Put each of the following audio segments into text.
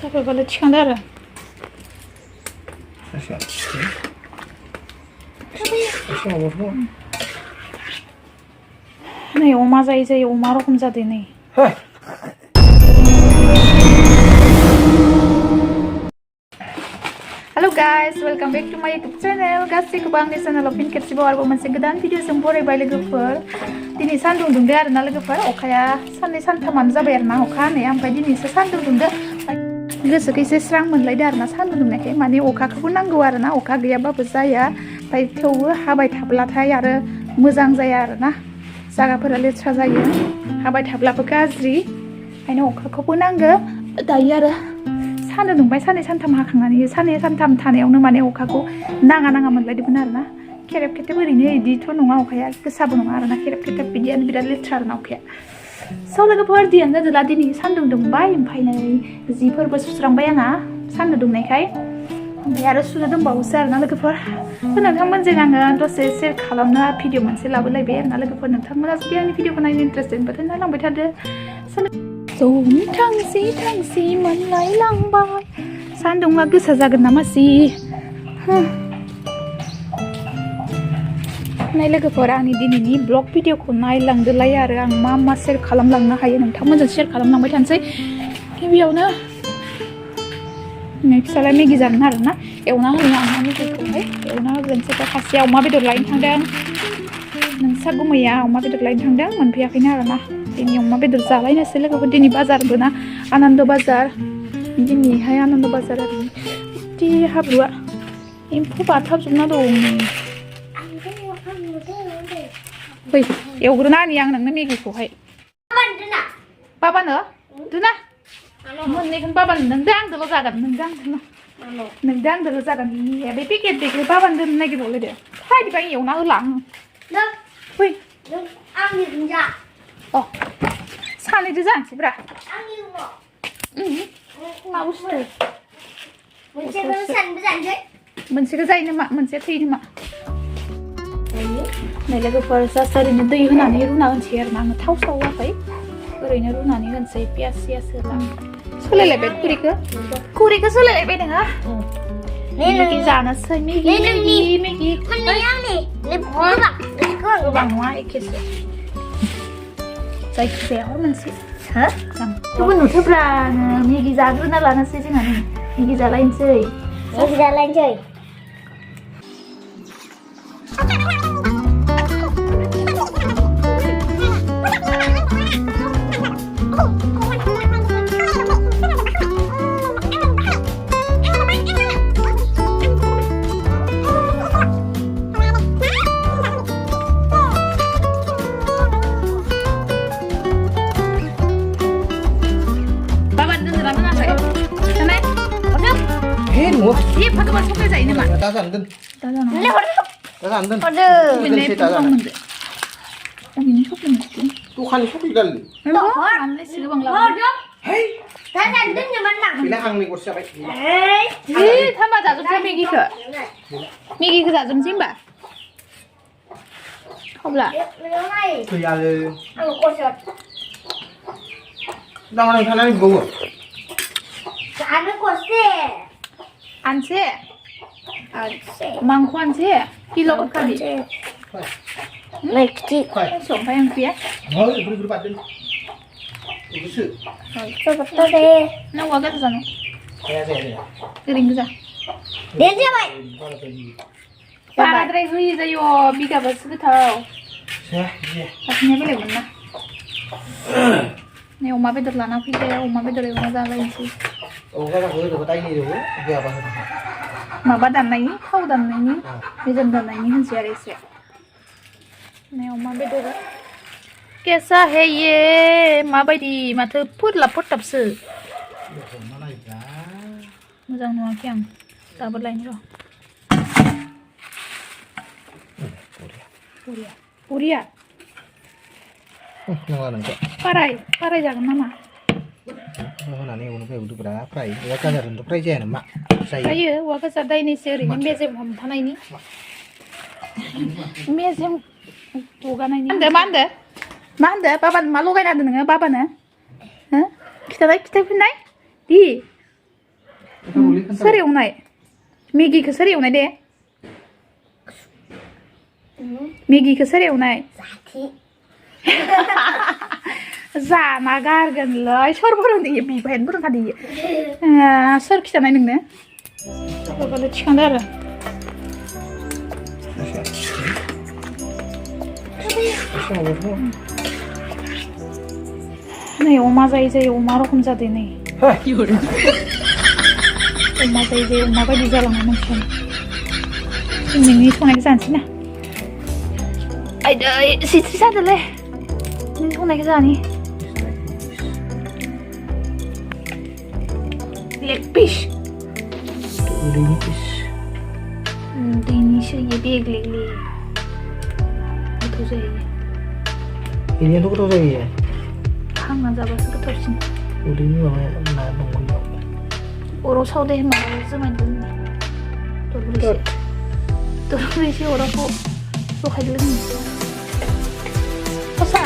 साफाबालाय थिखांदो आरो नै अमा जायो अमा रखम जादों नै hello guys welcome back to my YouTube channel गासैखौबो आंनि चैनेलाव फिन खेबसेबाव आरोबाव मोनसे गोदान भिडिअजों बरायबाय लोगोफोर दिनै सान्दुं दुंदो आरोना लोगोफोर अखाया साननै सानथामानो जाबाय आरोना अखा हानाया ओमफ्राय दिनैसो सान्दुं दुंदो गोसोखौ एसे स्रां मोनलायदो आरोना सान्दुं दुंनायखाय माने अखाखौबो नांगौ आरोना अखा गैयाबाबो जाया ओमफ्राय थेवबो हाबाय थाब्लाथाय आरो मोजां जाया आरोना जायगाफोरा लेथ्रा जायो हाबाय थाब्लाबो गाज्रि ओंखायनो अखाखौबो नांगौ दायो आरो सान्दुं दुंबाय साननै सानथाम हाखांनानै साननै सानथाम थानायावनो माने अखाखौ नाङा मोनलायदोंमोन आरोना खेरेब खेथेब ओरैनो इदिथ' नङा अखाया गोसाबो नङा आरोना खेरेब खेथेब बिदियानो बिराद लेथ्रा आरोना अखाया स' लोगोफोर दियानो जादोला दिनै सान्दुं दुंबाय ओमफ्राय नै जिफोरबो सुस्रांबाय आंहा सान्दुं दुंनायखाय ओमफ्राय आरो सुनो दंबावोसो आरोना लोगोफोर नोंथांमोनजों आङो दसे शेयार खालामनो भिडिअ मोनसे लाबोलायबाय आरोना लोगोफोर नोंथांमोना जुदि आंनि भिडिअखौ नायनो इन्टारेस्टेडबाथाय नायलांबाय थादो थांसि मोनलायलांबाय सान्दुंआ गोसा जागोन नामासि नाय लोगोफोर आंनि दिनैनि ब्लग भिडिअखौ नायलांदोलाय आरो आं मा शेयार खालामलांनो हायो नोंथांमोनजों शेयार खालामलांबाय थानोसै गिबियावनो फिसाला मेगि जागोन आरोना एवना होयो आं मेगिखौहाय एवना होग्रोनोसै खासेया अमा बेदर लायनो थांदों नोंसा गुमैया अमा बेदर लायनो थांदों मोनफैयाखैनो आरोना दिनै अमा बेदर जालायनोसै लोगोफोर दिनै बाजारबो ना आनन्द बाजार दिनैहाय आनन्द बाजार आरो बिदि हाब्रुआ एम्फौ बाथाबजोबना दं फै एवग्रोना होनि आं नोंनो मेगिखौहाय बाबानो दोना मोननैखौनो बाबानो नोंदो आंदोल' जागोन नोंदो आंदोल' जागोन बे पेकेट बेखौ बाबानो दोननो नागिरबावलायदो फायदिबा एवना होला आङो फै अ सानैदो जानोसैब्रा मा बुस्थु मोनसेखौ जायो नामा मोनसेया थैयो नामा नै लोगोफोर जास्ट ओरैनो दै होनानै रुना होनोसै आरोना आङो थाव सावाखै ओरैनो रुनानै होनोसै पियास सियास होला सोलायलायबाय खुरैखौ सोलायलायबाय नोङो मेगि जानोसै मेगि गोबां नङा एखेसो जायखिजाया मोनसे थेवबो नुथोब्रा मेगि जाग्रोना लानोसै जोंहा नै मेगि जालायनोसै 파도가 속에서 있는 맛. 따서 안 든. 따서 안 든. 여기는 속이 먹지. 또 한 속이 갈리. 안 내, 지금 방라. 헤이. 따서 안 든 게 맞나? 그냥 항미 고시자 봐. 에이, 타마 자좀 좀 미기크. 미기크 자좀 좀 봐. không Thì giờ cô đâu này thằng này bù ăn nó có xe ăn xe mang khoan xe kilo cái gì này chị sống phải ăn phía thôi bự bự đi cái sự tôi bắt tôi đi nó qua cái gì nó cái cái ra đến chưa mày 바라드레 후이자요 비가 버스부터 아침에 별로 없나? 네 엄마 배들 라나 피대 엄마 배들 이거 잘라야지. cái thằng người được tay gì được giờ bà mà bắt đàn này khâu đàn này bây giờ đàn này hơn gì đấy 네 엄마 배들 कैसा है ये मा बायदि माथो फुदलाब मोजां नुवाखै आं दाबो लायनो र' Uria. Parai jangan mama. Oh, nanti udah kayak udah berapa parai? Waktu ada untuk parai jangan mak. Saya waktu ada ini seri ini mesem mana ini? Mesem bukan ini. Manda, papa malu kan ada dengan papa na? Hah? Kita pindah? Di. सोर एवनाय मेगिखौ सोर एवनाय दे मेगिखौ सोर एवनाय जाना गारगोनलै सोर फोरोंदों बिबायानो फोरोंखादों सोर खिथानाय नोंनो बेखौल' थिखांदो आरो नै अमा जायो अमा रखम जादों नै अमा जायो अमा बायदि जालांनाय मानसियानो नोंनि संनायखौ जानोसै ना आयदै सिथ्रि जादोंलै नों संनायखौ जानि लेग पिस उदैनिसो इयो बेग्लेग्ले गोथाव जायो बेनियाथ' गोथाव जायो हांना जाबासो गोथावसिन उदैनि माबाया ना दंमोन अराव सावदे माबा जुमाय दोननो दरब्रैसे अरावखौ जखायदो लोंनो खसा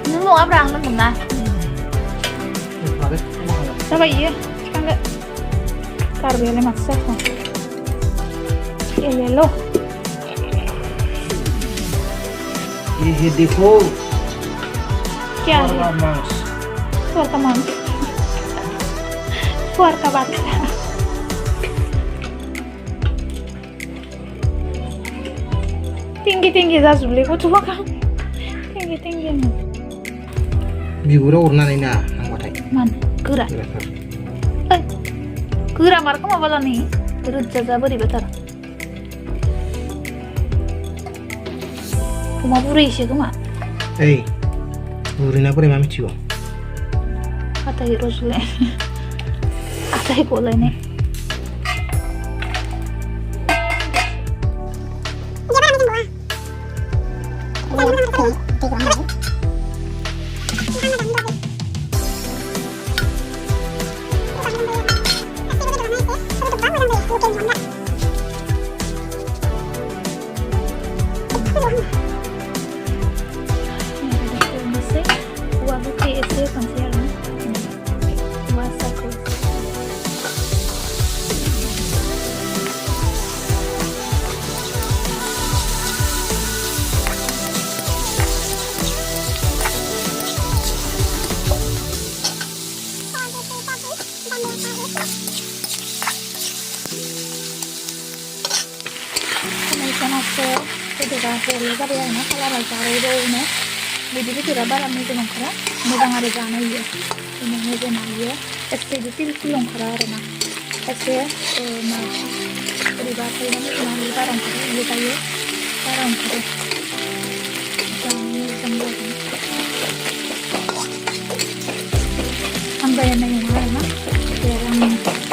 नों नङाब्रा आं लोंगोन ना जाबाय इयो थिखांदो गारबायालाय माथो जाखो एलेल' ये देखो क्या है सुअर का मांस सुअर का बच्चा tinggi जाजोबलै गथ'फोरखौ tinggi बिगुराव अरनानै ना आंबाथाय मानो गोरा गोरा मारखौ माबालानै रोजा बोरैबाथार अमा बुरैसो खोमा ओइ बुरैना बोरै मा मिथिगौ हाथाय रज'लाय हाथाय गलायनाय हरल' जाबाय आरोना खालारा जारौरौनो बिदि बेदरा बारा मेजेम ओंखारा मोजां आरो जानो इयो बिदिनो मेजेमा इयो एसे तिल ओंखारा आरोना एसे बोरैबा थायोना मेजेमा इयो बारा ओंखारो इयो दायो बारा ओंखारो जानो मोजां जागोन आंगायनाय नङा आरोना जेराव आं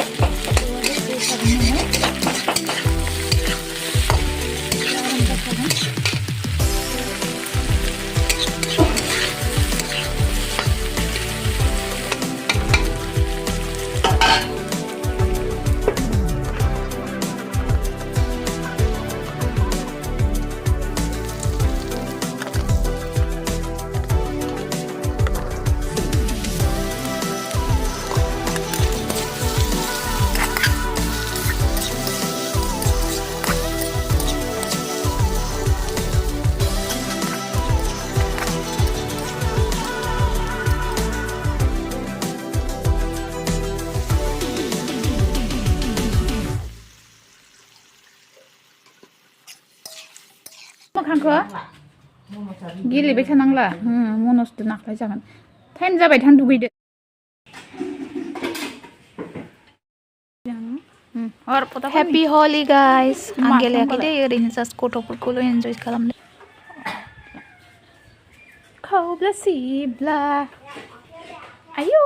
मोखांखौ गेलेबाय थानांला मनसदो नाख्लाय जागोन टाइम जाबाय थां दुगैदो हेपि हलि गाइस आं गेलेयाखै दे ओरैनो जास्ट गथ'फोरखौल' एन्जय खालामदो खावब्ला सिब्ला आयौ